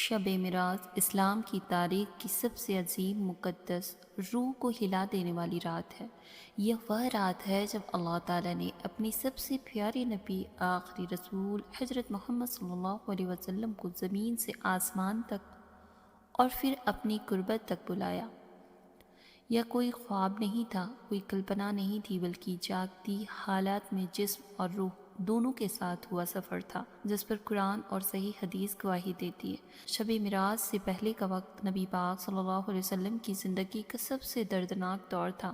شب معراج اسلام کی تاریخ کی سب سے عظیم مقدس روح کو ہلا دینے والی رات ہے۔ یہ وہ رات ہے جب اللہ تعالیٰ نے اپنی سب سے پیارے نبی آخری رسول حضرت محمد صلی اللہ علیہ وسلم کو زمین سے آسمان تک اور پھر اپنی قربت تک بلایا۔ یہ کوئی خواب نہیں تھا، کوئی کلپنا نہیں تھی، بلکہ جاگتی حالات میں جسم اور روح دونوں کے ساتھ ہوا سفر تھا، جس پر قرآن اور صحیح حدیث گواہی دیتی ہے۔ شب معراج سے پہلے کا وقت نبی پاک صلی اللہ علیہ وسلم کی زندگی کا سب سے دردناک دور تھا۔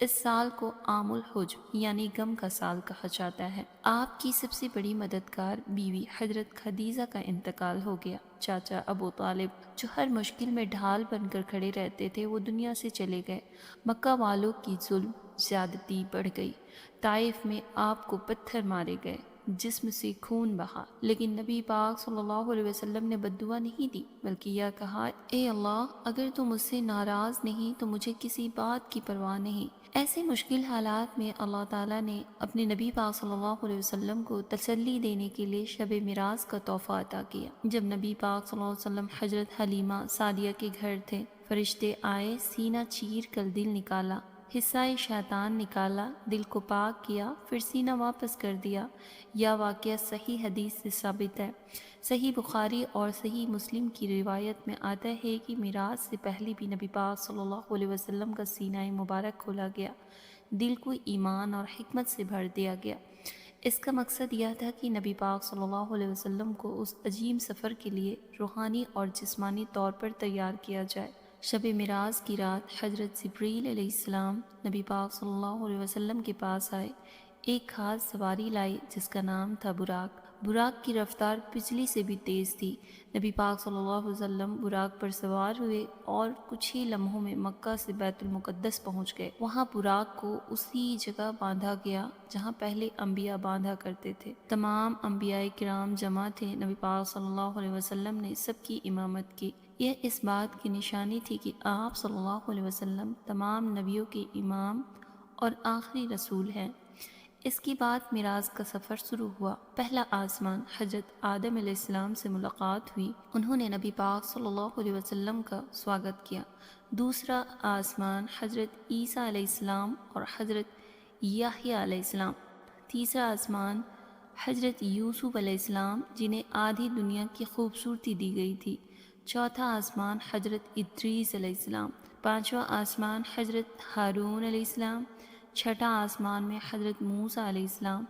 اس سال کو عام الحزن یعنی غم کا سال کہا جاتا ہے۔ آپ کی سب سے بڑی مددگار بیوی حضرت خدیجہ کا انتقال ہو گیا۔ چاچا ابو طالب جو ہر مشکل میں ڈھال بن کر کھڑے رہتے تھے، وہ دنیا سے چلے گئے۔ مکہ والوں کی ظلم زیادتی بڑھ گئی۔ طائف میں آپ کو پتھر مارے گئے، جسم سے خون بہا، لیکن نبی پاک صلی اللہ علیہ وسلم نے بد دعا نہیں دی، بلکہ یہ کہا، اے اللہ، اگر تو مجھ سے ناراض نہیں تو مجھے کسی بات کی پرواہ نہیں۔ ایسے مشکل حالات میں اللہ تعالیٰ نے اپنے نبی پاک صلی اللہ علیہ وسلم کو تسلی دینے کے لیے شب معراج کا تحفہ عطا کیا۔ جب نبی پاک صلی اللہ علیہ وسلم حضرت حلیمہ سعدیہ کے گھر تھے، فرشتے آئے، سینہ چیر کر دل نکالا، حصہ شیطان نکالا، دل کو پاک کیا، پھر سینہ واپس کر دیا۔ یہ واقعہ صحیح حدیث سے ثابت ہے۔ صحیح بخاری اور صحیح مسلم کی روایت میں آتا ہے کہ معراج سے پہلے بھی نبی پاک صلی اللہ علیہ وسلم کا سینہ مبارک کھولا گیا، دل کو ایمان اور حکمت سے بھر دیا گیا۔ اس کا مقصد یہ تھا کہ نبی پاک صلی اللہ علیہ وسلم کو اس عظیم سفر کے لیے روحانی اور جسمانی طور پر تیار کیا جائے۔ شب معراج کی رات حضرت جبریل علیہ السلام نبی پاک صلی اللہ علیہ وسلم کے پاس آئے، ایک خاص سواری لائی جس کا نام تھا براق۔ براق کی رفتار بجلی سے بھی تیز تھی۔ نبی پاک صلی اللہ علیہ وسلم براق پر سوار ہوئے اور کچھ ہی لمحوں میں مکہ سے بیت المقدس پہنچ گئے۔ وہاں براق کو اسی جگہ باندھا گیا جہاں پہلے انبیاء باندھا کرتے تھے۔ تمام انبیاء کرام جمع تھے۔ نبی پاک صلی اللہ علیہ وسلم نے سب کی امامت کی۔ یہ اس بات کی نشانی تھی کہ آپ صلی اللہ علیہ وسلم تمام نبیوں کے امام اور آخری رسول ہیں۔ اس کے بعد معراج کا سفر شروع ہوا۔ پہلا آسمان حضرت آدم علیہ السلام سے ملاقات ہوئی، انہوں نے نبی پاک صلی اللہ علیہ وسلم کا سواگت کیا۔ دوسرا آسمان حضرت عیسیٰ علیہ السلام اور حضرت یحییٰ علیہ السلام۔ تیسرا آسمان حضرت یوسف علیہ السلام، جنہیں آدھی دنیا کی خوبصورتی دی گئی تھی۔ چوتھا آسمان حضرت ادریس علیہ السلام۔ پانچواں آسمان حضرت ہارون علیہ السلام۔ چھٹا آسمان میں حضرت موسیٰ علیہ السلام۔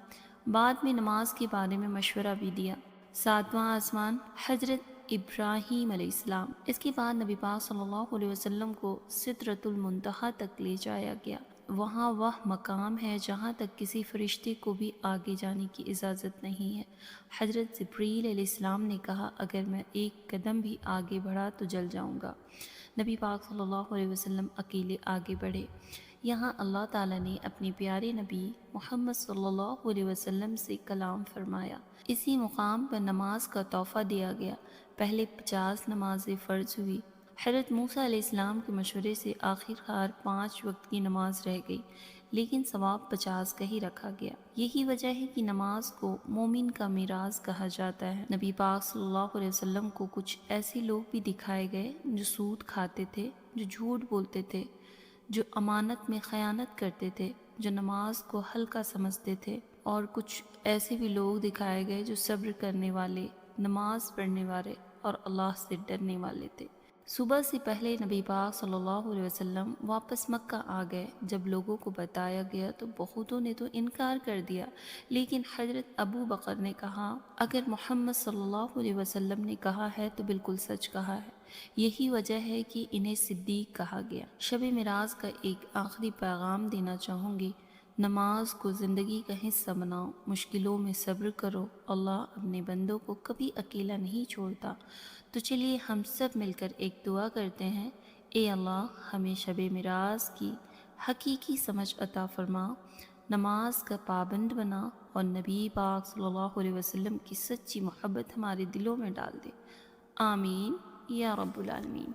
بعد میں نماز کے بارے میں مشورہ بھی دیا۔ ساتواں آسمان حضرت ابراہیم علیہ السلام۔ اس کے بعد نبی پاک صلی اللہ علیہ وسلم کو سدرۃ المنتہا تک لے جایا گیا۔ وہاں وہ مقام ہے جہاں تک کسی فرشتے کو بھی آگے جانے کی اجازت نہیں ہے۔ حضرت جبریل علیہ السلام نے کہا، اگر میں ایک قدم بھی آگے بڑھا تو جل جاؤں گا۔ نبی پاک صلی اللہ علیہ وسلم اکیلے آگے بڑھے۔ یہاں اللہ تعالیٰ نے اپنے پیارے نبی محمد صلی اللہ علیہ وسلم سے کلام فرمایا۔ اسی مقام پر نماز کا تحفہ دیا گیا۔ پہلے 50 نمازیں فرض ہوئی۔ حضرت موسیٰ علیہ السلام کے مشورے سے آخر کار 5 وقت کی نماز رہ گئی، لیکن ثواب 50 کا ہی رکھا گیا۔ یہی وجہ ہے کہ نماز کو مومن کا معراج کہا جاتا ہے۔ نبی پاک صلی اللہ علیہ وسلم کو کچھ ایسے لوگ بھی دکھائے گئے جو سود کھاتے تھے، جو جھوٹ بولتے تھے، جو امانت میں خیانت کرتے تھے، جو نماز کو ہلکا سمجھتے تھے، اور کچھ ایسے بھی لوگ دکھائے گئے جو صبر کرنے والے، نماز پڑھنے والے اور اللہ سے ڈرنے والے تھے۔ صبح سے پہلے نبی پاک صلی اللہ علیہ وسلم واپس مکہ آ گئے۔ جب لوگوں کو بتایا گیا تو بہتوں نے تو انکار کر دیا، لیکن حضرت ابو بکر نے کہا، اگر محمد صلی اللہ علیہ وسلم نے کہا ہے تو بالکل سچ کہا ہے۔ یہی وجہ ہے کہ انہیں صدیق کہا گیا۔ شب معراج کا ایک آخری پیغام دینا چاہوں گی، نماز کو زندگی کا حصہ بناؤ، مشکلوں میں صبر کرو، اللہ اپنے بندوں کو کبھی اکیلا نہیں چھوڑتا۔ تو چلیے ہم سب مل کر ایک دعا کرتے ہیں، اے اللہ ہمیں شب معراج کی حقیقی سمجھ عطا فرما، نماز کا پابند بنا اور نبی پاک صلی اللہ علیہ وسلم کی سچی محبت ہمارے دلوں میں ڈال دے۔ آمین یا رب العالمین۔